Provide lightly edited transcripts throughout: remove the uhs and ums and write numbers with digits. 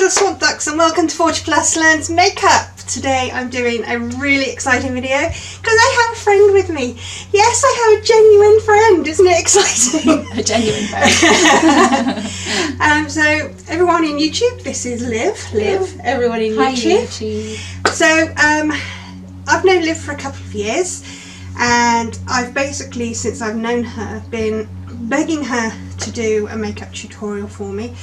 little swamp ducks and welcome to 40 Plus Learns Makeup. Today I'm doing a really exciting video because I have a friend with me. Yes, I have a genuine friend, isn't it exciting? A genuine friend. So everyone in YouTube, this is Liv, everyone in Hi, YouTube. So I've known Liv for a couple of years and I've basically, since I've known her, been begging her to do a makeup tutorial for me.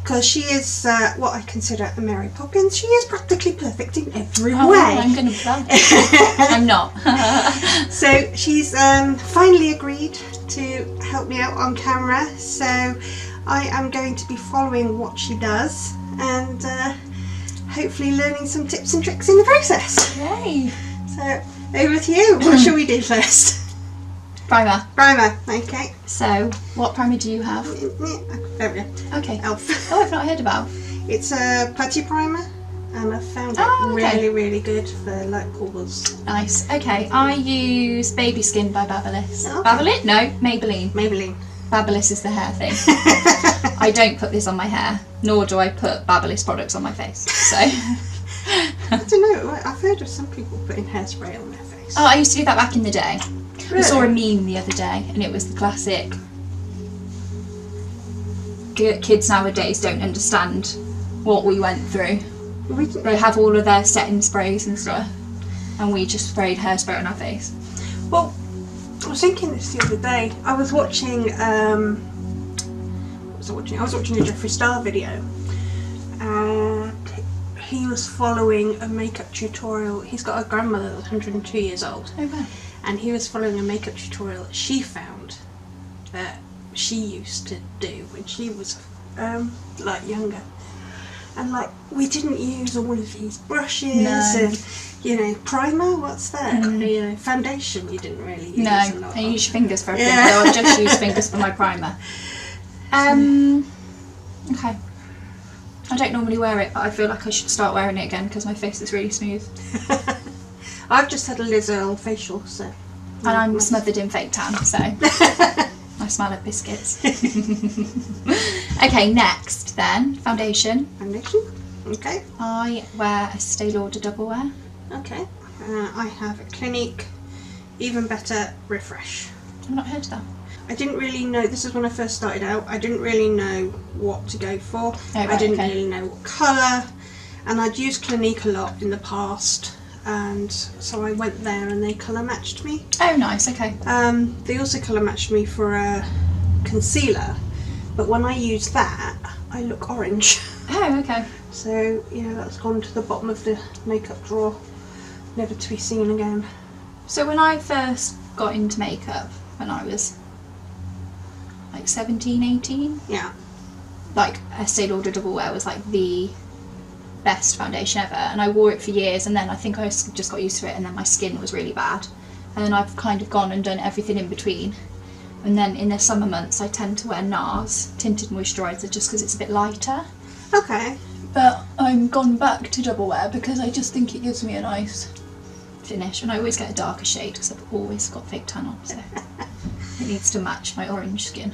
Because she is what I consider a Mary Poppins. She is practically perfect in every way. I'm going to plug. I'm not. So she's finally agreed to help me out on camera. So I am going to be following what she does and hopefully learning some tips and tricks in the process. Yay. So over to you. What shall we do first? Primer. Primer. Okay. So, what primer do you have? There we go. Okay. Elf. Oh, I've not heard about. It's a putty primer and I found it really good for like pores. Nice. Okay, I use Baby Skin by Babyliss. Okay. Babyliss? No, Maybelline. Maybelline. Babyliss is the hair thing. I don't put this on my hair, nor do I put Babyliss products on my face. So. I don't know, I've heard of some people putting hairspray on their face. Oh, I used to do that back in the day. Really? I saw a meme the other day and it was the classic kids nowadays don't understand what we went through. They have all of their setting sprays and stuff and we just sprayed hairspray on our face. Well, I was thinking this the other day. I was watching I was watching a Jeffree Star video and he was following a makeup tutorial. He's got a grandmother that's 102 years old. Oh, wow. And he was following a makeup tutorial that she found that she used to do when she was like younger. And like we didn't use all of these brushes and primer, what's that? You know, foundation you didn't really use. No, a lot I of. use your fingers for everything. So I just use fingers for my primer. Okay. I don't normally wear it, but I feel like I should start wearing it again because my face is really smooth. I've just had a Liz-Earl facial, so. And I'm smothered in fake tan, so I smell of biscuits. Okay, next then, foundation. Foundation, okay. I wear a Estee Lauder Double Wear. Okay, I have a Clinique Even Better Refresh. I've not heard of that. I didn't really know, this is when I first started out, I didn't really know what to go for. Right, I didn't really know what colour, and I'd used Clinique a lot in the past. And so I went there and they colour matched me. Oh, nice, okay. They also colour matched me for a concealer, but when I use that, I look orange. Oh, okay. So, that's gone to the bottom of the makeup drawer, never to be seen again. So when I first got into makeup, when I was like 17, 18, Yeah. like Estee Lauder Double Wear was like the best foundation ever, and I wore it for years and then I think I just got used to it and then my skin was really bad and then I've kind of gone and done everything in between, and then in the summer months I tend to wear NARS tinted moisturiser just because it's a bit lighter. Okay. But I'm gone back to Double Wear because I just think it gives me a nice finish, and I always get a darker shade because I've always got fake tan on, so it needs to match my orange skin.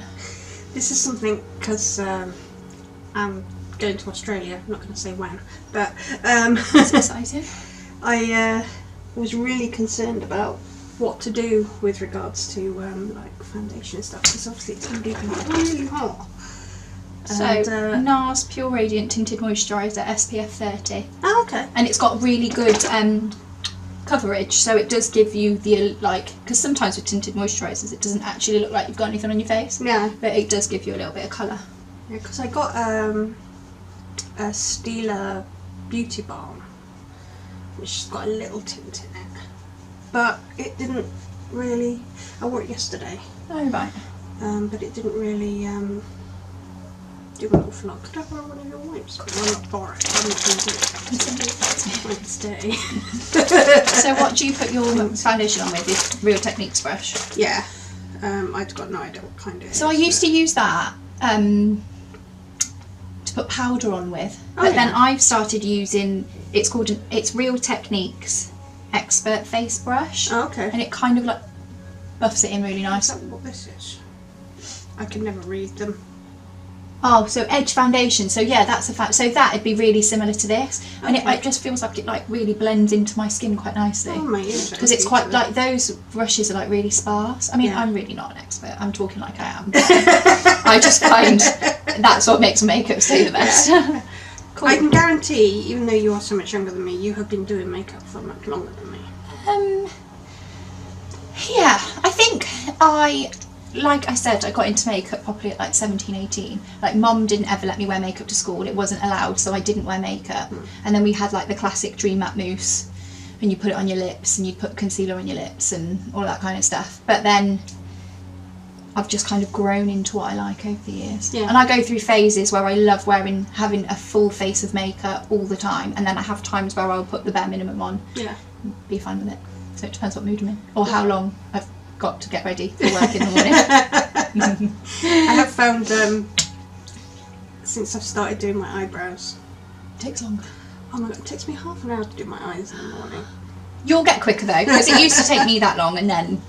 This is something, because I'm going to Australia, I'm not going to say when, but That's exciting. I was really concerned about what to do with regards to like foundation and stuff, because obviously it's going to be really hot. So And, NARS Pure Radiant Tinted Moisturiser SPF 30, oh, okay. and it's got really good coverage, so it does give you the because sometimes with tinted moisturisers it doesn't actually look like you've got anything on your face, Yeah, but it does give you a little bit of colour. because I got a Stila Beauty Balm, which has got a little tint in it, but it didn't really. I wore it yesterday, Oh right. but it didn't really do an awful lot. Could I borrow one of your wipes? Well, not borrow it. I'm not going to do it. It's dirty. So what do you put your foundation on with? This Real Techniques brush? Yeah, I've got no idea what kind it is. So I used to use that to put powder on with, but then I've started using, it's Real Techniques Expert Face Brush, Oh, okay. and it kind of like buffs it in really Is nice. that what this is? I can never read them. Oh, so Edge foundation. So yeah, that's a fact. So that'd be really similar to this, and it just feels like it like really blends into my skin quite nicely. Oh my ears. Because it's quite like those brushes are like really sparse. I mean, I'm really not an expert. I'm talking like I am. I just find that's what makes makeup stay the best. Cool. I can guarantee, even though you are so much younger than me, you have been doing makeup for much longer than me. Yeah, I think like I said, I got into makeup properly at like 17, 18. Like Mum didn't ever let me wear makeup to school. It wasn't allowed, so I didn't wear makeup. And then we had like the classic Dream Matte Mousse, and you put it on your lips and you put concealer on your lips and all that kind of stuff. But then I've just kind of grown into what I like over the years. Yeah. And I go through phases where I love having a full face of makeup all the time, and then I have times where I'll put the bare minimum on. Yeah. And be fine with it. So it depends what mood I'm in, or how long I've got to get ready for work in the morning. I have found since I've started doing my eyebrows. It takes longer. Oh my god, it takes me half an hour to do my eyes in the morning. You'll get quicker though, because it used to take me that long, and then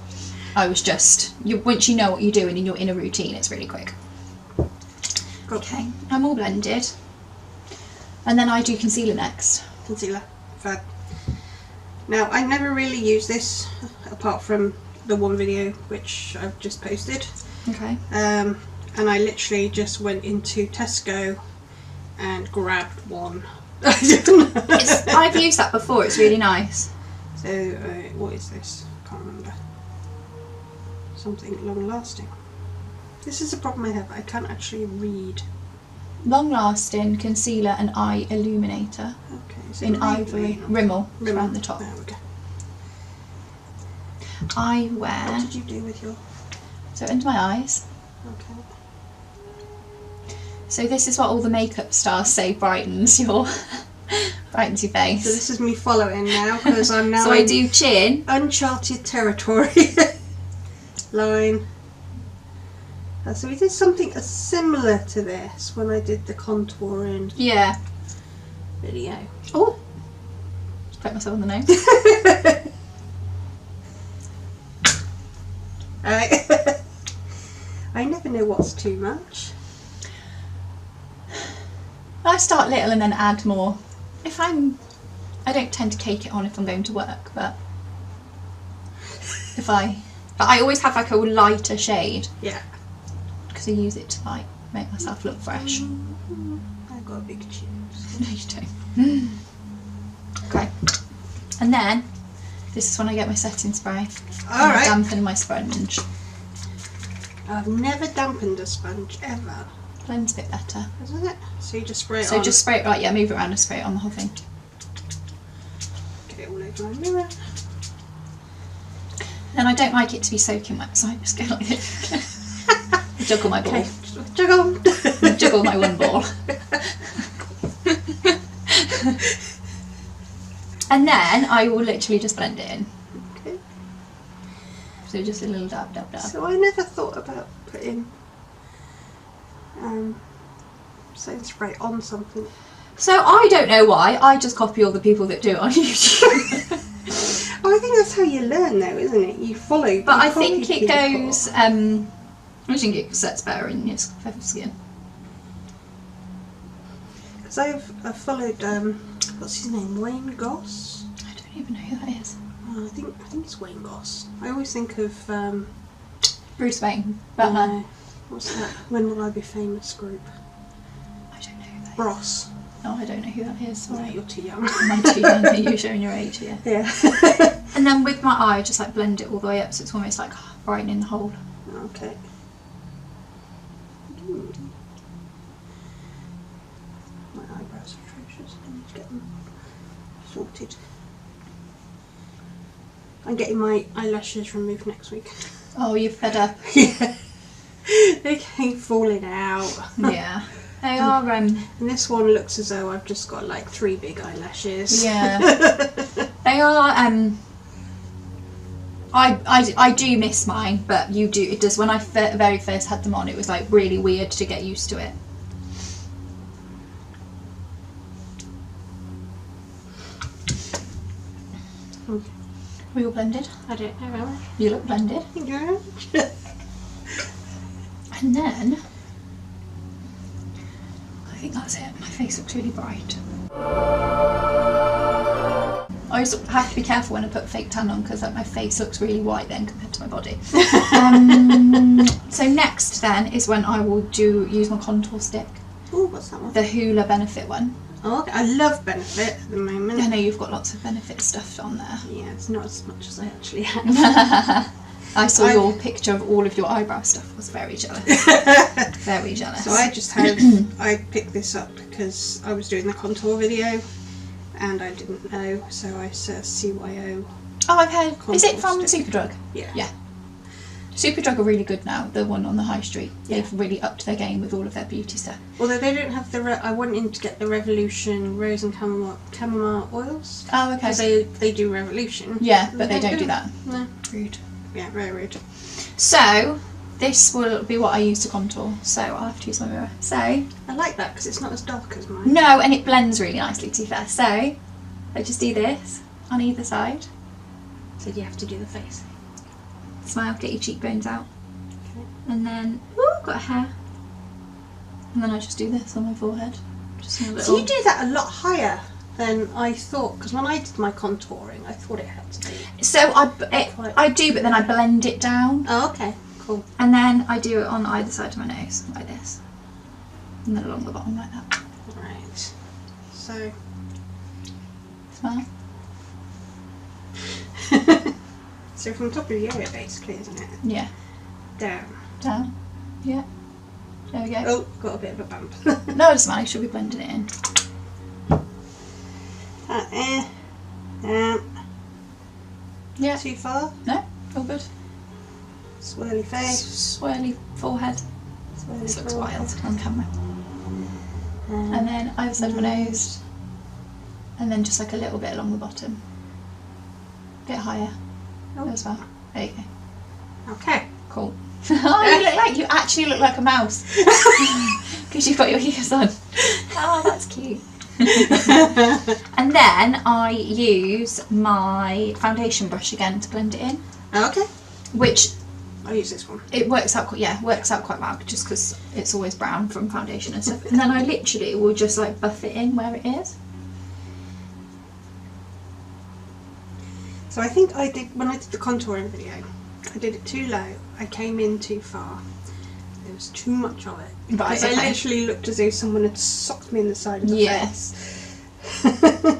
I was just once you know what you're doing and you're in a routine, it's really quick. Cool. Okay, I'm all blended, and then I do concealer next. Concealer, fab. Now I never really use this apart from the one video which I've just posted. Okay. And I literally just went into Tesco and grabbed one. I've used that before. It's really nice. So what is this? Can't remember. Something long lasting. This is a problem I have. I can't actually read. Long lasting concealer and eye illuminator. Okay. So In ivory. Rimmel. Around the top. There we go. I wear. What did you do with your? So under my eyes. Okay. So this is what all the makeup stars say brightens your face. So this is me following now because I'm now. So I do chin. Uncharted territory. Line. So we did something similar to this when I did the contouring Yeah. video. Oh. Just poke myself on the nose. I never know what's too much. I start little and then add more. I don't tend to cake it on if I'm going to work, but but I always have like a lighter shade. Yeah. Because I use it to like make myself look fresh. I've got a big chin. No, you don't. Okay. And then this is when I get my setting spray. All right. Dampen my sponge. I've never dampened a sponge ever. Blends a bit better. Isn't it? So you just spray it on. So just spray it, right, yeah, move it around and spray it on the whole thing. Get it all over my mirror. And I don't like it to be soaking wet, so I just go like this. Juggle my ball. Okay. Juggle. Juggle my one ball. And then I will literally just blend it in. Okay. So just a little dab, dab, dab. So I never thought about putting setting spray on something. So I don't know why, I just copy all the people that do it on YouTube. Well, I think that's how you learn though, isn't it? You follow. But you I copy think it people. goes, I think it sets better in your skin. Because I've followed, what's his name, Wayne Goss? I don't even know who that is. Oh, I think it's Wayne Goss. I always think of, Bruce Wayne, Batman. what's that? When Will I Be Famous group? I don't know who that is. Ross. No, I don't know who that is. No, Sorry. you're too young. I'm too young. You're showing your age here. Yeah. And then with my eye, I just like blend it all the way up, so it's almost like brightening the whole. Okay. My eyebrows are atrocious. I need to get them sorted. I'm getting my eyelashes removed next week. Oh, you're fed up. Yeah. They keep falling out. Yeah. They are, And this one looks as though I've just got like 3 big eyelashes. yeah. They are, I do miss mine, but you do, it does, when I very first had them on, it was like really weird to get used to it. Okay. Are we all blended? I don't know how much. You look blended. Thank you very much. And then, think that's it. My face looks really bright. I always have to be careful when I put fake tan on because like, my face looks really white then compared to my body. So next then is when I will use my contour stick. Oh, what's that one? The Hoola Benefit one. Oh, okay. I love Benefit at the moment. I know you've got lots of Benefit stuff on there. Yeah, it's not as much as I actually have. I saw your picture of all of your eyebrow stuff. I was very jealous. Very jealous. So I just had, I picked this up because I was doing the contour video and I didn't know, so I said CYO. Oh, I've heard. Is it from stick. Superdrug? Yeah. Yeah. Superdrug are really good now, the one on the high street. Yeah. They've really upped their game with all of their beauty stuff. Although they don't have the, I wanted to get the Revolution Rose and Chamomile oils. Oh, okay. Because they do Revolution. Yeah, but they don't do that. No. Rude. Yeah, very rude. So, this will be what I use to contour, so I'll have to use my mirror. So, I like that because it's not as dark as mine. no, and it blends really nicely to be fair. So, I just do this on either side. So you have to do the face. Smile, get your cheekbones out. Okay. And then, ooh, got a hair. And then I just do this on my forehead. Just a little... So you do that a lot higher than I thought, because when I did my contouring, I thought it had to be. So I do, but then I blend it down. Oh, okay, cool. And then I do it on either side of my nose, like this. And then along the bottom, like that. Right. So. Smile. So from the top of your ear, basically, isn't it? Yeah. Down. Down. Yeah. There we go. Oh, got a bit of a bump. No, it doesn't matter. I should be blending it in. Yeah. Too far? No, all good. Swirly face. Swirly forehead. Swirly This looks forehead. wild on camera. And then either side of my nose. And then just like a little bit along the bottom. A bit higher as well. There you go. Okay. Cool. Oh, you actually look like a mouse. Because you've got your ears on. Oh, that's cute. And then I use my foundation brush again to blend it in. Okay. Which I'll use this one. it works out quite well just because it's always brown from foundation and stuff. And then I literally will just like buff it in where it is. So I think I did, when I did the contouring video, I did it too low. I came in too far. There was too much of it. Right, Because I literally looked as though someone had socked me in the side of the Yes. face.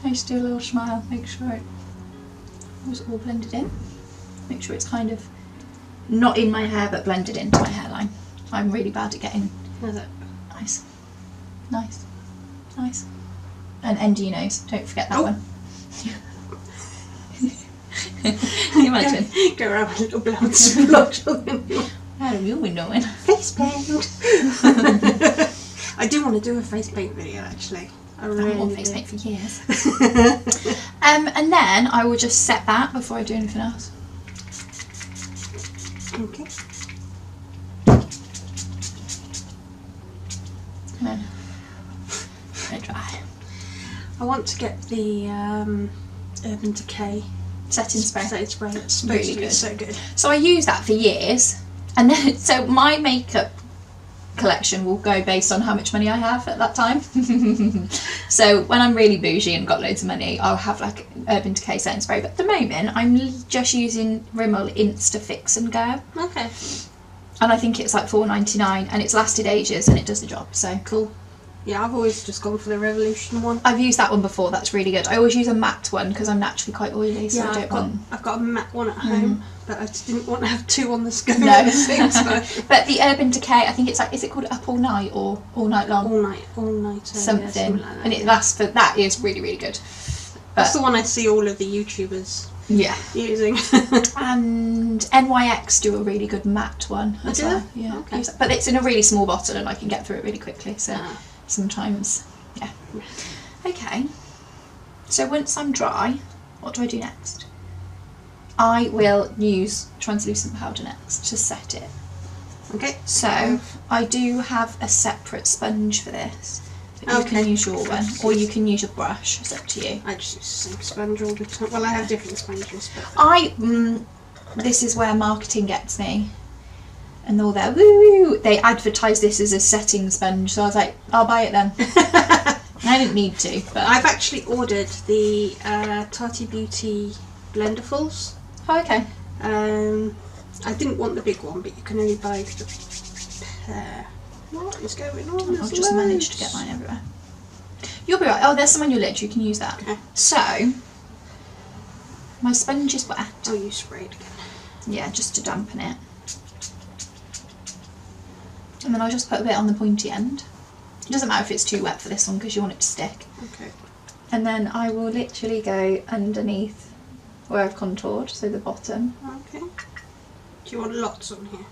I just do a little smile, make sure it was all blended in. Make sure it's kind of not in my hair but blended into my hairline. I'm really bad at getting nice. And end of your nose, don't forget that one. Can you imagine? Go around with a little blood splotch on them. How do you be knowing? Face paint. I do want to do a face paint video actually. I really I've worn face do. paint for years. And then I will just set that before I do anything else. Okay. And then let it dry. I want to get the Urban Decay Setting spray. setting spray. It's supposed Really to be good. so good. So I use that for years, and then so my makeup collection will go based on how much money I have at that time. So when I'm really bougie and got loads of money, I'll have like Urban Decay setting spray. But at the moment, I'm just using Rimmel Insta Fix and Go, Okay. and I think it's like $4.99, and it's lasted ages, and it does the job. So Cool. Yeah, I've always just gone for the Revolution one. I've used that one before. That's really good. I always use a matte one because I'm naturally quite oily, so I don't want. I've got a matte one at home, but I just didn't want to have two on the scale No. at the same time. But the Urban Decay, I think it's like, is it called Up All Night or All Night Long? All night. Something. Yeah, something like that, And it yeah. lasts for, that is really, really good. That's But the one I see all of the YouTubers yeah. using. And NYX do a really good matte one as do well. they? Yeah. Okay. Use that. But it's in a really small bottle and I can get through it really quickly. So Ah. sometimes Yeah. Okay. So once I'm dry, what do I do next? I will use translucent powder next to set it. Okay. So I do have a separate sponge for this. But you can use your one, or you can use your brush. It's up to you. I just use the same sponge all the time. Well, I have different sponges, but This is where marketing gets me. And all their woo, they advertise this as a setting sponge, so I was like, I'll buy it then. I didn't need to, but I've actually ordered the Tati Beauty Blenderfuls. oh, okay. I didn't want the big one, but you can only buy the pair. What is going on? I've just managed to get mine everywhere. You'll be right. Oh, there's some on your lid. You can use that. Okay. So my sponge is wet. Oh, you sprayed again. Yeah, just to dampen it. And then I'll just put a bit on the pointy end. It doesn't matter if it's too wet for this one because you want it to stick. Okay. And then I will literally go underneath where I've contoured, so the bottom. Okay. Do you want lots on here?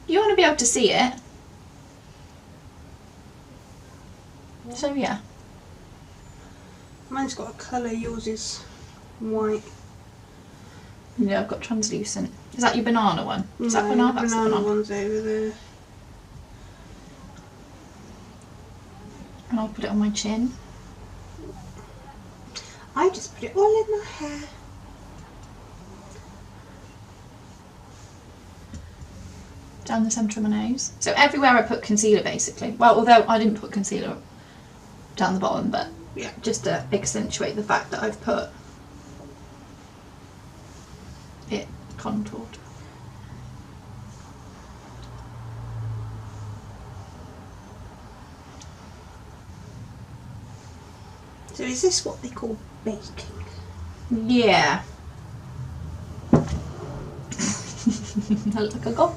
You want to be able to see it. So yeah. Mine's got a colour, yours is white. Yeah, I've got translucent. Is that your banana one? Is that No, banana? the That's banana the banana. one's over there. And I'll put it on my chin. I just put it all in my hair. Down the centre of my nose. So everywhere I put concealer basically. Well, although I didn't put concealer down the bottom, but Yeah. just to accentuate the fact that I've put it contoured. So is this what they call baking? Yeah. I look like a gosh.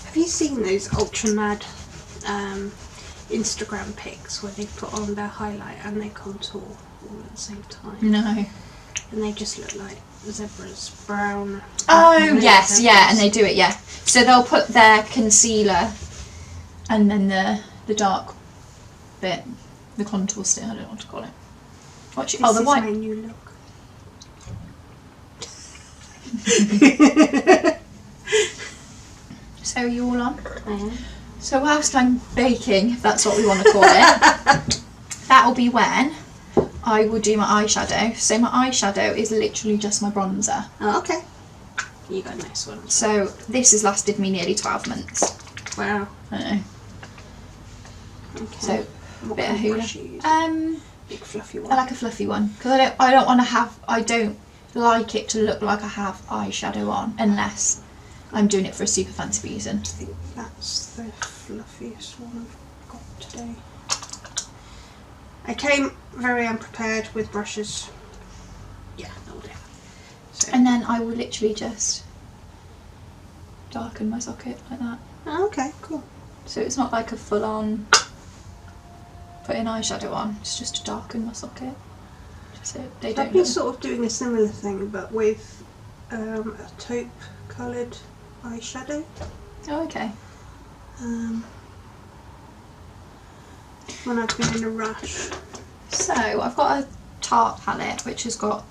Have you seen those ultra mad Instagram pics where they put on their highlight and they contour all at the same time? No. And they just look like zebras, brown. Oh black yes, zebras. yeah, and they do it, yeah. So they'll put their concealer and then the dark bit, the contour stick, I don't know what to call it. What you, This oh, the is white. my new look. So are you all on? I am. So whilst I'm baking, if that's what we want to call it, that'll be when I will do my eyeshadow. So my eyeshadow is literally just my bronzer. Oh, okay. You got nice ones. So this has lasted me nearly 12 months. Wow. I know. Okay. So what bit kind of hula. brush you use? Big fluffy one. I like a fluffy one because I don't want to have, I don't like it to look like I have eyeshadow on unless I'm doing it for a super fancy reason. I think that's the fluffiest one I've got today. I came very unprepared with brushes. Yeah, that'll do. So, And then I will literally just darken my socket like that. oh, okay, cool. So it's not like a full on putting eyeshadow on, it's just to darken my socket. So they I've don't been look. sort of doing a similar thing, but with a taupe coloured eyeshadow. Oh, okay. When I've been in a rush. So I've got a Tarte palette which has got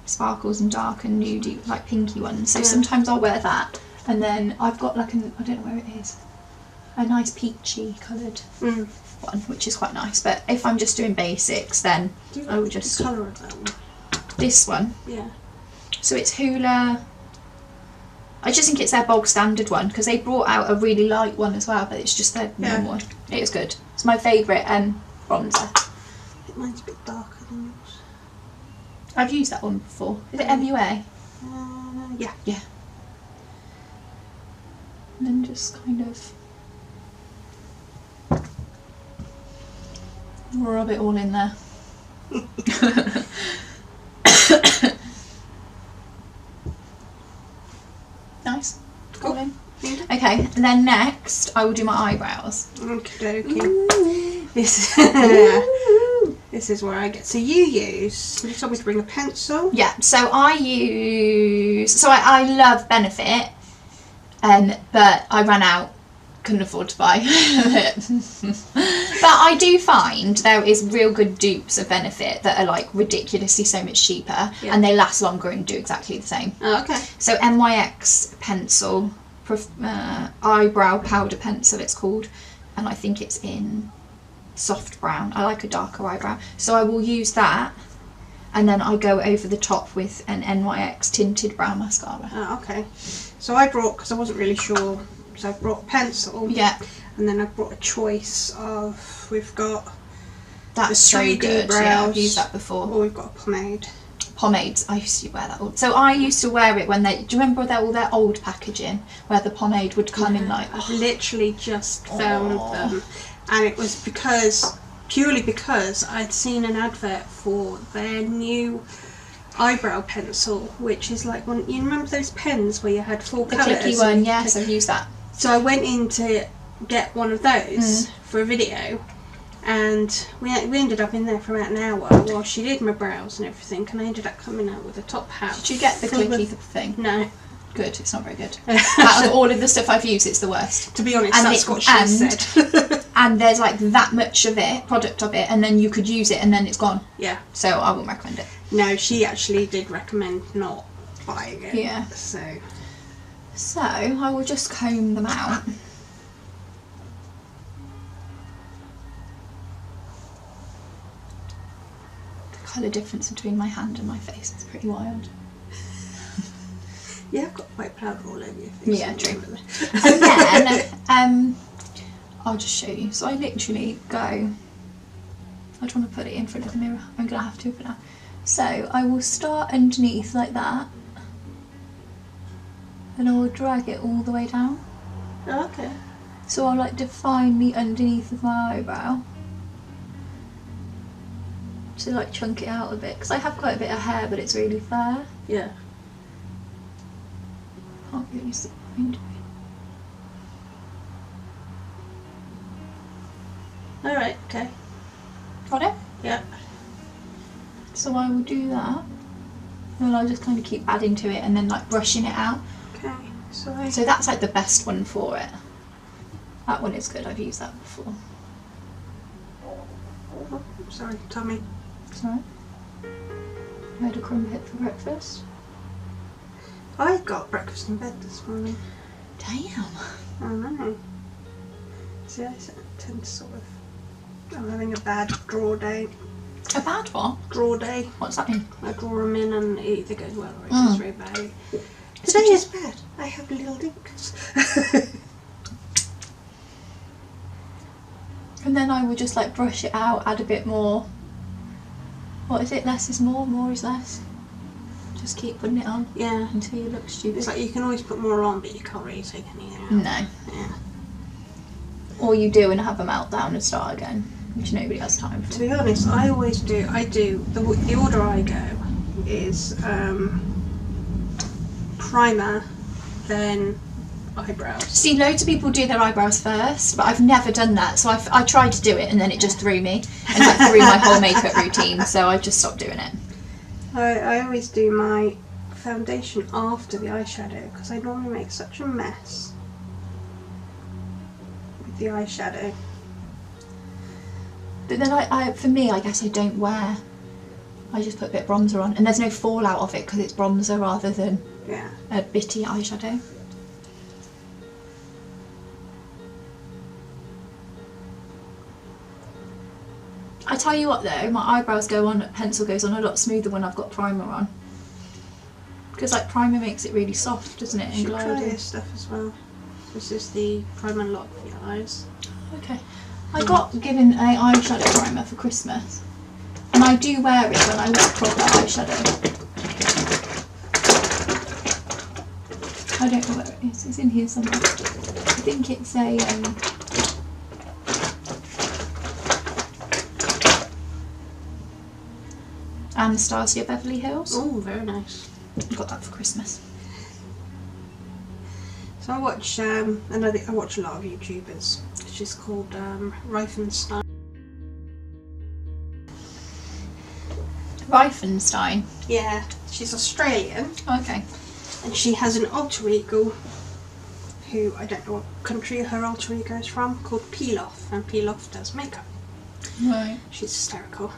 sparkles and dark and nudie, like pinky ones. So Yeah. sometimes I'll wear that, and then I've got like an, I don't know where it is, a nice peachy coloured Mm. one, which is quite nice. But if I'm just doing basics, then Do you I would like just the colour of that one? this one. Yeah. So it's Hoola. I just think it's their bog standard one because they brought out a really light one as well, but it's just their Yeah. normal one. It is good. It's my favourite bronzer. I think mine's a bit darker than yours. I've used that one before. Is it MUA? Yeah. Yeah. And then just kind of rub it all in there. Nice. Cool. All in. Yeah. Okay, and then next I will do my eyebrows. Okie dokie. This this is where I get. So you told me to bring a pencil. Yeah, so I love Benefit But I ran out, couldn't afford to buy it. But I do find there is real good dupes of Benefit that are like ridiculously so much cheaper, and they last longer and do exactly the same. Oh, okay. So NYX pencil, eyebrow powder pencil it's called, and I think it's in soft brown. I like a darker eyebrow, so I will use that, and then I go over the top with an NYX tinted brow mascara. Oh, okay. So I brought, because I wasn't really sure, so I brought a pencil. Yeah. And then I brought a choice of, we've got That's the so 3D good. brows, Yeah, I've used that before. or we've got a pomade. Pomades, I used to wear that all. So I used to wear it when they, do you remember all their old packaging where the pomade would come in like, I've literally just found them, and it was purely because I'd seen an advert for their new eyebrow pencil, which is like one, you remember those pens where you had four the colours? clicky one, yes, I've used that. So I went in to get one of those for a video, and we ended up in there for about an hour while she did my brows and everything, and I ended up coming out with a top hat. Did you get the clicky thing? No. Good, it's not very good. Out of all of the stuff I've used, it's the worst. To be honest, And that's what she said. And there's like that much of it, product of it, and then you could use it and then it's gone. Yeah. So I wouldn't recommend it. No, she actually did recommend not buying it. Yeah. So I will just comb them out. The colour difference between my hand and my face is pretty wild. Yeah, I've got white powder all over your face. Yeah, true. And then I'll just show you. So I literally go, I don't want to put it in front of the mirror, I'm going to have to for now. So I will start underneath like that, and I will drag it all the way down. Oh, okay. So I'll like define the underneath of my eyebrow. To like chunk it out a bit, because I have quite a bit of hair but it's really fair. Yeah. Can't really see behind me. Alright, okay. Got it? Yeah. So I will do that, and I'll just kind of keep adding to it and then like brushing it out. Okay. So that's like the best one for it. That one is good, I've used that before. Oh, sorry, Tommy. It's alright. I had a crumpet for breakfast. I got breakfast in bed this morning. Damn. I know. See, I tend to sort of, I'm having a bad draw day. A bad what? Draw day. What's that mean? I draw them in and it either goes well or it goes very badly. Today is bad. I have little dinks. And then I will just like brush it out, add a bit more. What is it? Less is more, more is less. Just keep putting it on. Yeah. Until you look stupid. It's like you can always put more on, but you can't really take anything out. No. Yeah. Or you do and have a meltdown and start again, which nobody has time To for. be honest, I always do. The order I go is primer, then eyebrows. See, loads of people do their eyebrows first, but I've never done that. So I tried to do it and then it just threw me. And like threw my whole makeup routine, so I just stopped doing it. I always do my foundation after the eyeshadow because I normally make such a mess with the eyeshadow. But then for me, I guess I don't wear. I just put a bit of bronzer on, and there's no fallout of it because it's bronzer rather than a bitty eyeshadow. I tell you what though, my eyebrows pencil goes on a lot smoother when I've got primer on. Because like primer makes it really soft, doesn't it? You And should try glidey. this stuff as well. This is the primer lock for your eyes. Okay. I got given a eyeshadow primer for Christmas. And I do wear it when I wear proper eyeshadow. I don't know where it is. It's in here somewhere. I think it's a Anastasia Beverly Hills. Oh, very nice. I got that for Christmas. So I watch I watch a lot of YouTubers. She's called Reifenstein. Reifenstein. Yeah, she's Australian, Okay. and she has an alter ego who I don't know what country her alter ego is from, called Peel Off, and Peel Off does makeup. Right. She's hysterical.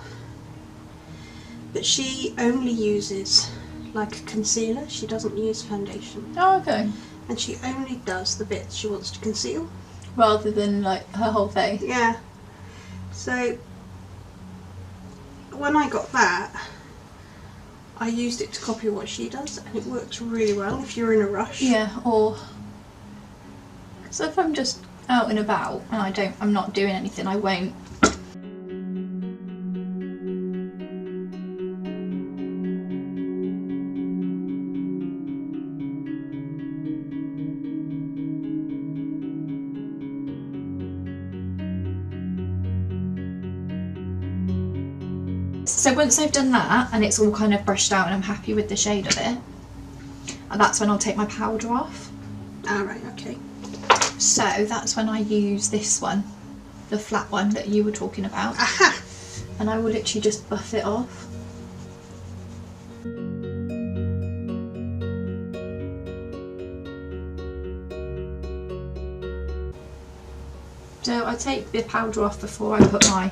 But she only uses like concealer, she doesn't use foundation. Oh, okay. And she only does the bits she wants to conceal. Rather than like her whole face. Yeah. So when I got that, I used it to copy what she does, and it works really well if you're in a rush. Yeah, or so if I'm just out and about and I'm not doing anything, I won't. So once I've done that and it's all kind of brushed out and I'm happy with the shade of it, and that's when I'll take my powder off. Alright, okay. So that's when I use this one, the flat one that you were talking about. Aha! And I will literally just buff it off. So I take the powder off before I put my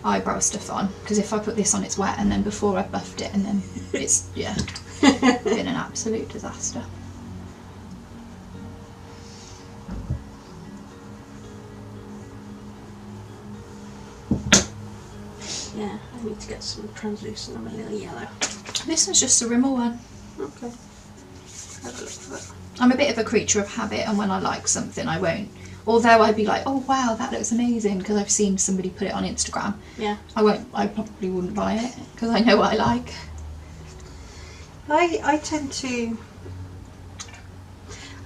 eyebrow stuff on, because if I put this on it's wet, and then before I've buffed it, and then it's, yeah, been an absolute disaster. Yeah, I need to get some translucent and a little yellow. This one's just a Rimmel one. Okay. Have a look for that. I'm a bit of a creature of habit, and when I like something I won't. Although I'd be like, oh wow, that looks amazing, because I've seen somebody put it on Instagram. Yeah. I probably wouldn't buy it, because I know what I like. I tend to...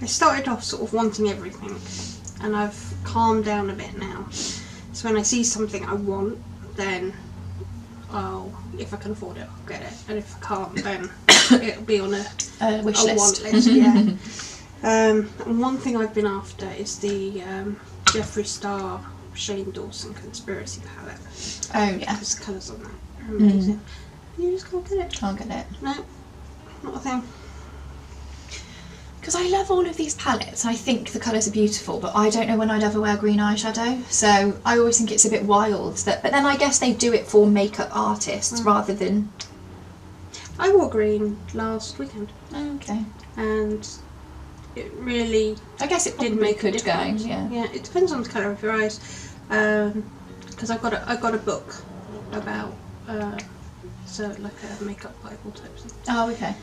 I started off sort of wanting everything, and I've calmed down a bit now. So when I see something I want, then if I can afford it, I'll get it. And if I can't, then it'll be on a Wish want list. list. Yeah. And one thing I've been after is the Jeffree Star Shane Dawson Conspiracy palette. Oh yeah. Because the colours on that are amazing. You just can't get it. Can't get it. No, not a thing. Because I love all of these palettes, I think the colours are beautiful, but I don't know when I'd ever wear green eyeshadow, so I always think it's a bit wild. But then I guess they do it for makeup artists rather than... I wore green last weekend, Oh, okay. and it really I guess it did probably make a could go, difference. yeah. Yeah, it depends on the colour of your eyes. Because I got a book about so like a makeup Bible type thing. Oh, okay.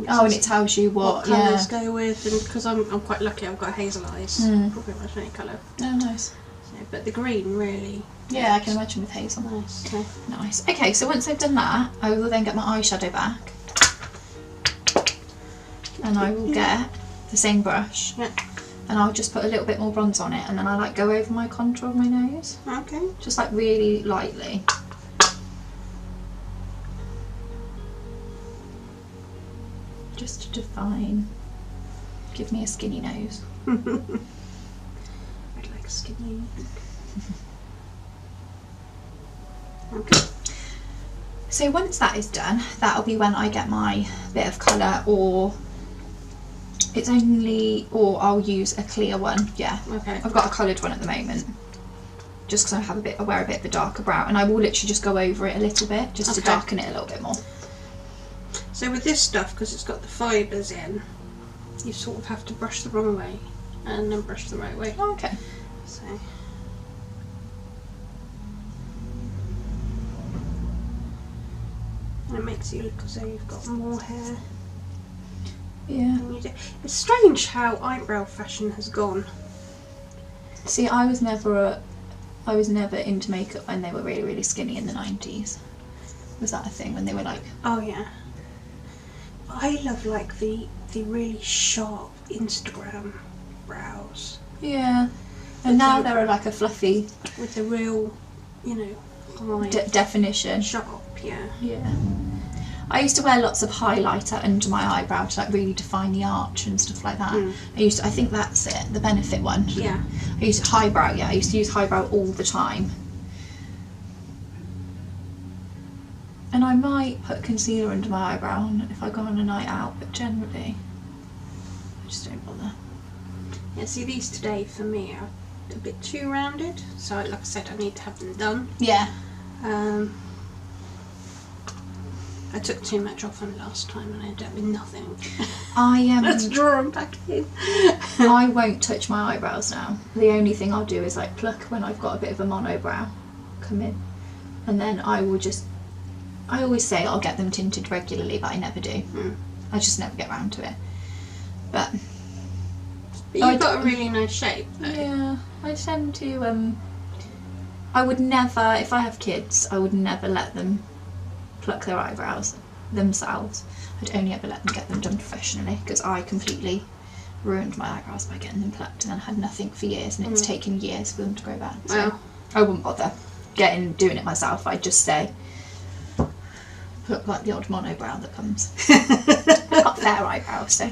Oh, and it tells you what colours go with, and because I'm quite lucky, I've got hazel eyes, pretty much any colour. Oh, nice. So, but the green really. Yeah, I can imagine with hazel. Nice. So, Nice. Okay, so once I've done that, I will then get my eyeshadow back. And I will get the same brush. yeah. And I'll just put a little bit more bronze on it, and then I like go over my contour of my nose. Okay. Just like really lightly. Just to define. Give me a skinny nose. I'd like skinny. Okay. So once that is done, that'll be when I get my bit of colour, or it's only, or I'll use a clear one. Yeah. Okay. I've got a coloured one at the moment. Just because I wear a bit of a darker brow, and I will literally just go over it a little bit, just to Okay. darken it a little bit more. So with this stuff, because it's got the fibres in, you sort of have to brush the wrong way and then brush the right way. Oh, okay. So. And it makes you look as though you've got more hair Yeah. than you do. It's strange how eyebrow fashion has gone. See, I was never into makeup when they were really, really skinny in the 90s. Was that a thing when they were like... Oh yeah. I love like the really sharp Instagram brows Yeah. And now they're like a fluffy with the real, you know, high definition. sharp. Yeah. Yeah. I used to wear lots of highlighter under my eyebrow to like really define the arch and stuff like that. I think that's it, the Benefit one. Yeah. I used highbrow, yeah, I used to use highbrow all the time. And I might put concealer under my eyebrow if I go on a night out, but generally I just don't bother. Yeah, see, these today for me are a bit too rounded, so like I said, I need to have them done. Yeah. I took too much off them last time and I ended up with nothing. Let's draw them back in. I won't touch my eyebrows now. The only thing I'll do is like pluck when I've got a bit of a monobrow come in, and then I always say I'll get them tinted regularly, but I never do. I just never get around to it. But you've got a really nice shape though. Yeah, I tend to I would never, if I have kids, I would never let them pluck their eyebrows themselves. I'd only ever let them get them done professionally, because I completely ruined my eyebrows by getting them plucked and then had nothing for years, and it's taken years for them to grow back. So I wouldn't bother doing it myself. I'd just say pluck like the odd monobrow that comes. I've got fair eyebrows, so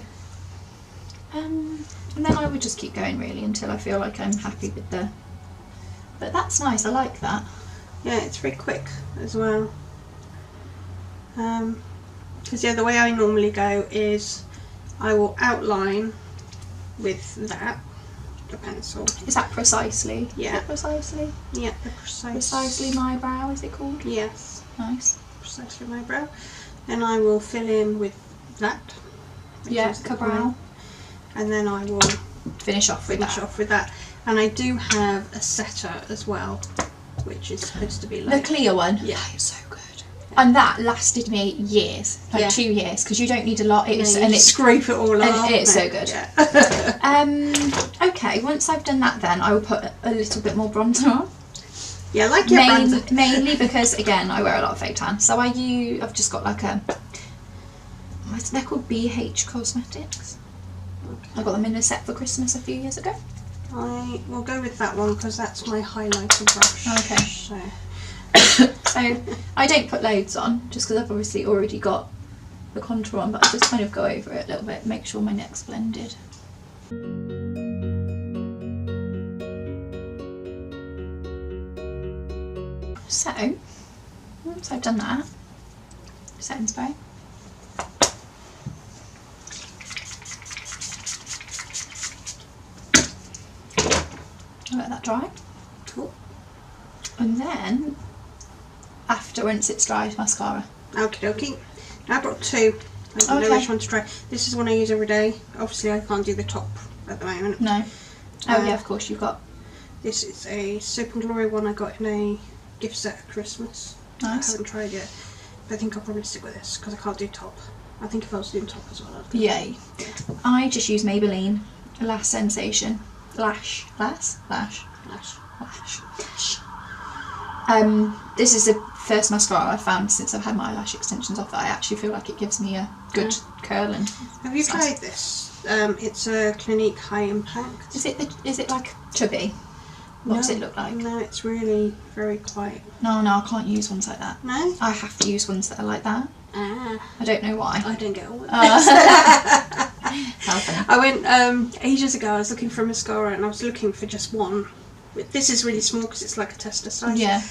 and then I would just keep going really until I feel like I'm happy with the. But that's nice. I like that. Yeah, it's very quick as well. Because the way I normally go is I will outline with the pencil. Is that precisely? Yeah. Is it precisely? Yeah, the precise. Precisely my brow, is it called? Yes. Nice. Precisely my brow. Then I will fill in with that. Yeah, cabrow. And then I will finish off with that. And I do have a setter as well, which is supposed to be like the clear one. Yeah, it's so good. And that lasted me years, like 2 years, because you don't need a lot. It's scrape it all off. And it's so good. Yeah. Okay, once I've done that, then I will put a little bit more bronzer on. Yeah, like your bronzer. Mainly because again I wear a lot of fake tan, so I've just got like they're called BH Cosmetics. Okay. I got them in a set for Christmas a few years ago. I will go with that one because that's my highlighter brush. Okay. So I don't put loads on just because I've obviously already got the contour on, but I just kind of go over it a little bit, make sure my neck's blended. So once I've done that, setting spray. I'll let that dry. Cool. And then after, once it's dried, mascara. Okie dokie. I brought two. I don't know which one to try. This is one I use every day. Obviously I can't do the top at the moment. No. Oh yeah, of course you've got. This is a Soap and Glory one I got in a gift set at Christmas. Nice. I haven't tried yet. But I think I'll probably stick with this because I can't do top. I think if I was doing top as well, I'd do. Yay. Yeah. I just use Maybelline Lash Sensation. Lash. This is the first mascara I've found since I've had my eyelash extensions off that I actually feel like it gives me a good curl. And have you tried this? It's a Clinique High Impact. Is it like chubby? What does it look like? No, it's really very quiet. No, I can't use ones like that. No? I have to use ones that are like that. I don't know why. I don't get all that. How funny. I went ages ago. I was looking for mascara and I was looking for just one. This is really small because it's like a tester size. Yeah.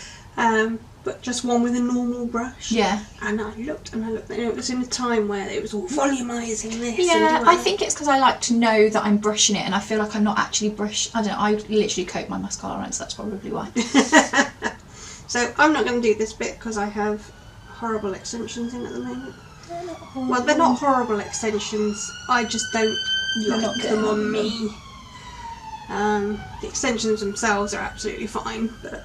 But just one with a normal brush. Yeah. And I looked and it was in a time where it was all volumizing this. Yeah, and I think it's because I like to know that I'm brushing it and I feel like I'm not actually I don't know, I literally coat my mascara on, so that's probably why. So I'm not going to do this bit because I have horrible extensions in at the moment. Well, they're not horrible extensions, I just don't like them on me. The extensions themselves are absolutely fine, but...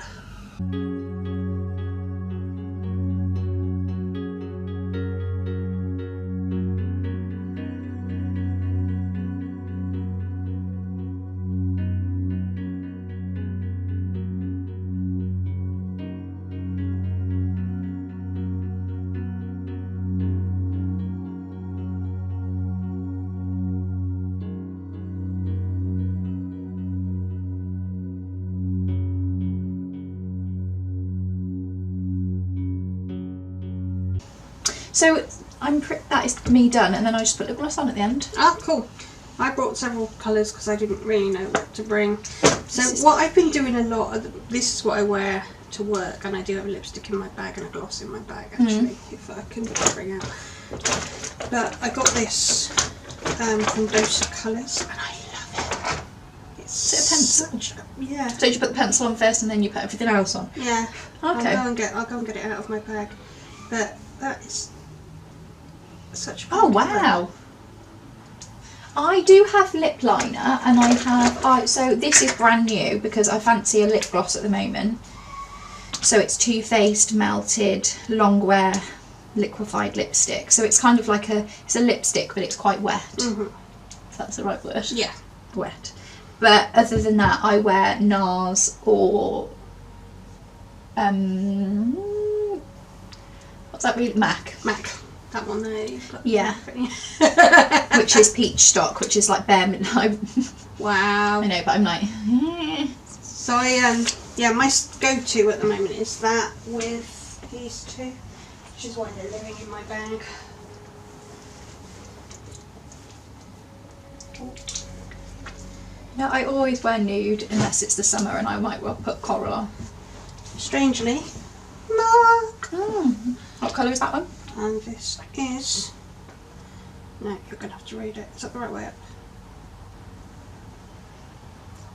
So that is me done, and then I just put lip gloss on at the end. Ah, cool. I brought several colours because I didn't really know what to bring. So what I've been doing a lot, this is what I wear to work, and I do have a lipstick in my bag and a gloss in my bag actually, if I can bring out. But I got this from Dose of Colours and I love it. Is it a pencil? Yeah. So you put the pencil on first and then you put everything else on? Yeah. Okay. I'll go and get it out of my bag. But that is such a Oh good colour. wow. I do have lip liner, and I have, so this is brand new because I fancy a lip gloss at the moment. So it's Too Faced Melted Long Wear Liquefied Lipstick. So it's kind of like it's a lipstick, but it's quite wet. Mm-hmm. If that's the right word. Yeah. Wet. But other than that, I wear NARS or what's that really? MAC. MAC. That one there. You've got Yeah. MAC. Which is peach stock, which is like bare midnight. Wow. I know, but I'm like, So yeah, my go-to at the moment is that with these two, which is why they're living in my bag. no, I always wear nude unless it's the summer, and I might well put coral on. Strangely, MAC. What colour is that one? And this is. No, you're gonna have to read it. Is that the right way up?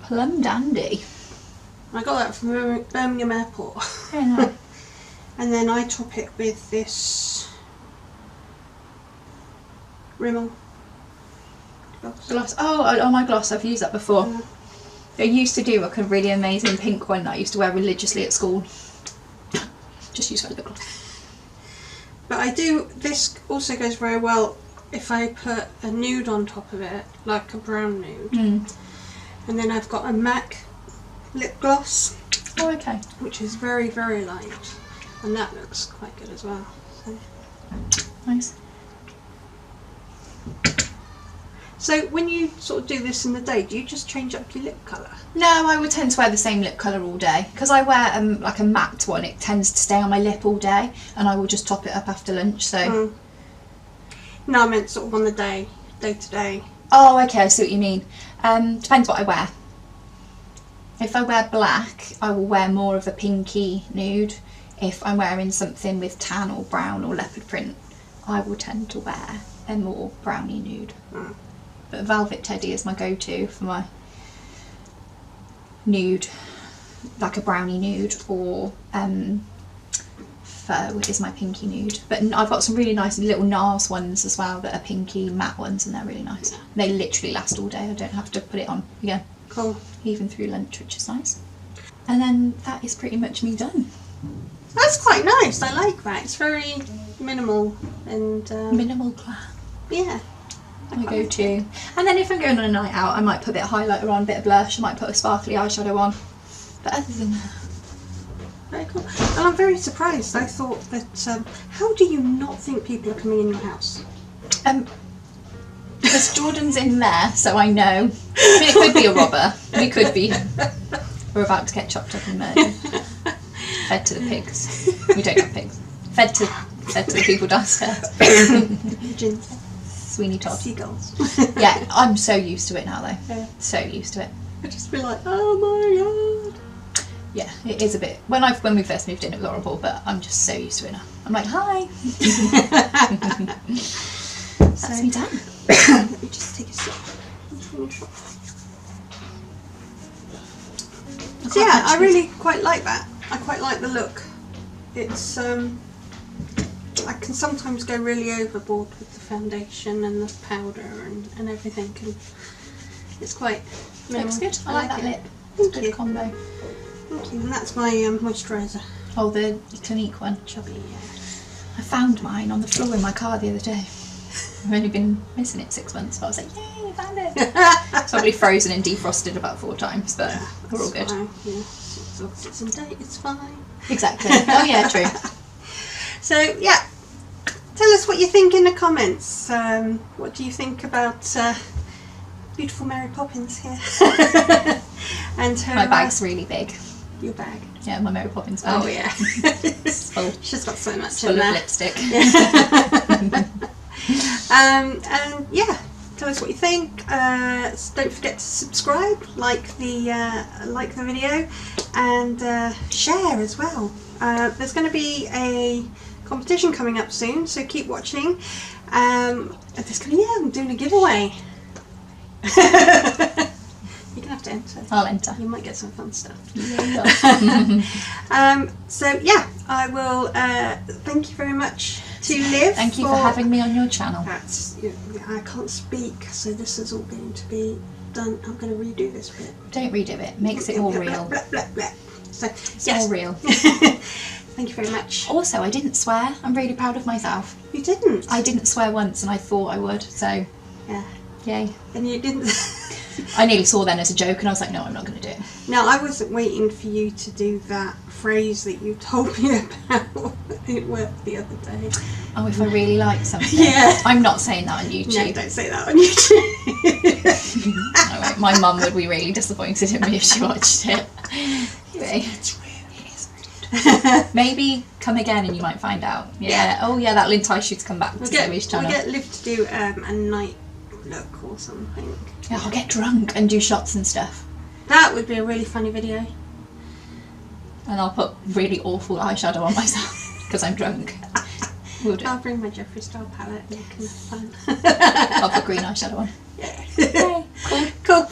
Plum Dandy. I got that from Birmingham Airport. Very nice. And then I top it with this Rimmel gloss. Gloss. Oh, my gloss. I've used that before. Yeah. I used to do like a really amazing pink one that I used to wear religiously at school. Just use for lip gloss. But I do, this also goes very well if I put a nude on top of it, like a brown nude. And then I've got a MAC lip gloss, Oh, okay. which is very, very light. And that looks quite good as well. So, Nice. so when you sort of do this in the day, do you just change up your lip colour? No, I would tend to wear the same lip colour all day. Because I wear like a matte one, it tends to stay on my lip all day, and I will just top it up after lunch, so... No, I meant sort of on the day to day. Oh, okay, I see what you mean. Depends what I wear. If I wear black, I will wear more of a pinky nude. If I'm wearing something with tan or brown or leopard print, I will tend to wear a more browny nude. But Velvet Teddy is my go-to for my nude, like a brownie nude, or Fur is my pinky nude. But I've got some really nice little NARS ones as well that are pinky matte ones, and they're really nice. They literally last all day. I don't have to put it on again. Cool. Even through lunch, which is nice. And then that is pretty much me done. That's quite nice. I like that. It's very minimal and Minimal glam. yeah. My go-to. And then if I'm going on a night out, I might put a bit of highlighter on, a bit of blush. I might put a sparkly eyeshadow on. But other than that, Very cool. And I'm very surprised. I thought that how do you not think people are coming in your house? because Jordan's in there, so I know. I mean, it could be a robber. We could be. We're about to get chopped up and murdered. Fed to the pigs. We don't have pigs. Fed to the people downstairs. Pigeons. Sweeney Todd. Seagulls. Yeah, I'm so used to it now though. Yeah. So used to it. I'd just be like, oh my god. Yeah, it is a bit. When we first moved in, it was horrible, but I'm just so used to it now. I'm like, hi. That's me done. Let me just take a sip. So yeah, I really quite like that. I quite like the look. It's I can sometimes go really overboard with the foundation and the powder and everything, and it's quite minimal. Looks good. I like that it. lip. Thank Good you. combo. Thank you. And that's my moisturiser. Oh, the Clinique one. Chubby. I found mine on the floor in my car the other day. I've only been missing it 6 months, but I was like, yay, I found it. It's probably frozen and defrosted about 4 times, but we're all good. Fine. Yeah. As long as it's in date, it's fine. Exactly. Oh yeah, true. So yeah, tell us what you think in the comments. What do you think about beautiful Mary Poppins here? And her, My bag's really big. your bag. Yeah, my Mary Poppins bag. Oh yeah. It's full. She's got so much It's full in of there. lipstick. And yeah, tell us what you think. Don't forget to subscribe, like the video, and share as well. There's going to be a competition coming up soon, so keep watching. I'm doing a giveaway. You're gonna have to in, so I'll enter. you might get some fun stuff. Yeah. So yeah, I will thank you very much to Liv. Thank you for having me on your channel. I can't speak, so this is all going to be done. I'm going to redo this bit. Don't redo it. Makes it all real. Blah, blah, blah. So It's yes, all real. thank you very much. Also, I didn't swear. I'm really proud of myself. You didn't. I didn't swear once, and I thought I would. So, Yeah, yay. and you didn't. I nearly saw then as a joke, and I was like, no, I'm not going to do it. No, I wasn't waiting for you to do that phrase that you told me about at work the other day. Oh, if I really like something. Yeah. I'm not saying that on YouTube. No, don't say that on YouTube. I won't. My mum would be really disappointed in me if she watched it. Anyway. It's rude. Maybe come again and you might find out. Yeah. Oh yeah, that'll entice you to come back to Zoe's channel. We'll get Liv to do a night look or something. Yeah, I'll get drunk and do shots and stuff. That would be a really funny video. And I'll put really awful eyeshadow on myself because I'm drunk. We'll do. I'll bring my Jeffree Star palette and we can have fun. I'll put green eyeshadow on. Yeah. Okay, cool. Cool.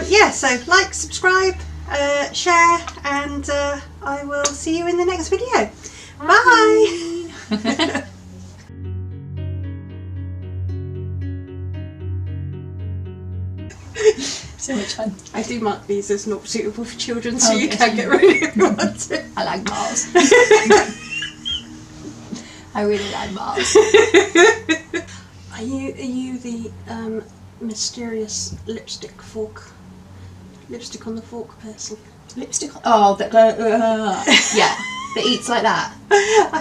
Yeah, so like, subscribe, share, and I will see you in the next video. Bye. So much fun. I do mark these as not suitable for children, so Oh, you yes. can get rid of it. I like Mars. I really like Mars. Are you the mysterious lipstick on the fork person? Lipstick on. Oh, that. Yeah, that eats like that.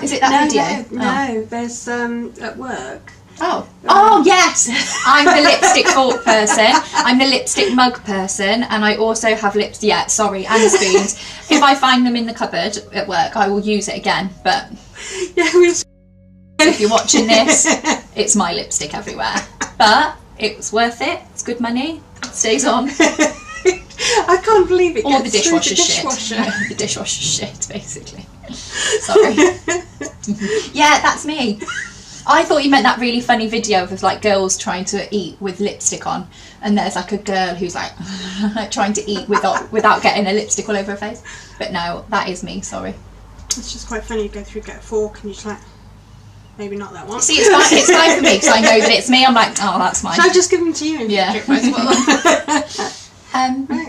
Is it that video? No, there's at work. Oh yes! I'm the lipstick fork person, I'm the lipstick mug person, and I also have and spoons. If I find them in the cupboard at work, I will use it again, but Yeah, if you're watching this, it's my lipstick everywhere. But it was worth it, it's good money, it stays on. I can't believe it. Or the gets through dishwasher shit. Yeah, the dishwasher shit, basically. Sorry. Yeah, that's me. I thought you meant that really funny video of like girls trying to eat with lipstick on, and there's like a girl who's like trying to eat without getting a lipstick all over her face. But no, that is me, sorry. It's just quite funny. You go through, get a fork, and you're just like, maybe not that one. See, it's fine for me because I know that it's me. I'm like, oh, that's mine. Shall I just give them to you? And Yeah. drink as well? Yeah.